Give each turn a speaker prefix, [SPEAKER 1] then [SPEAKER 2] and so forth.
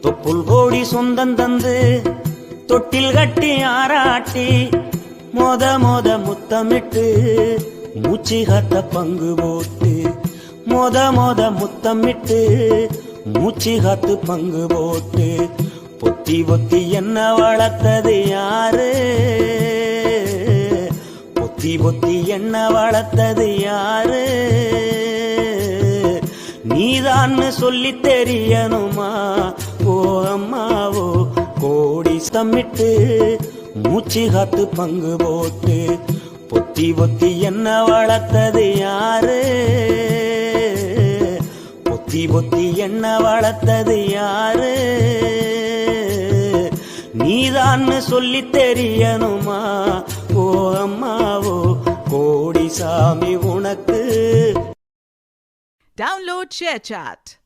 [SPEAKER 1] தொப்புள் கோடி சொந்தம் தந்து தொட்டில் கட்டி ஆராட்டி மொத முத்தமிட்டு மூச்சு காத்த பங்கு போட்டு மொத முத்தமிட்டு மூச்சு காத்து பங்கு போட்டு பொத்தி பொத்தி என்ன வளர்த்தது யாரு பொத்தி பொத்தி என்ன வளர்த்தது யாரு நீதான்னு சொல்லி தெரியணுமா ஓ அம்மாவோ கோடி தம்மிட்டு மூச்சு காத்து பங்கு போட்டு பொத்தி பொத்தி என்ன வளர்த்தது யாரு பொத்தி பொத்தி என்ன வளர்த்தது யாரு நீதான்னு சொல்லி தெரியணுமா ஓ அம்மாவோ கோடி சாமி உனக்கு.
[SPEAKER 2] Download ShareChat.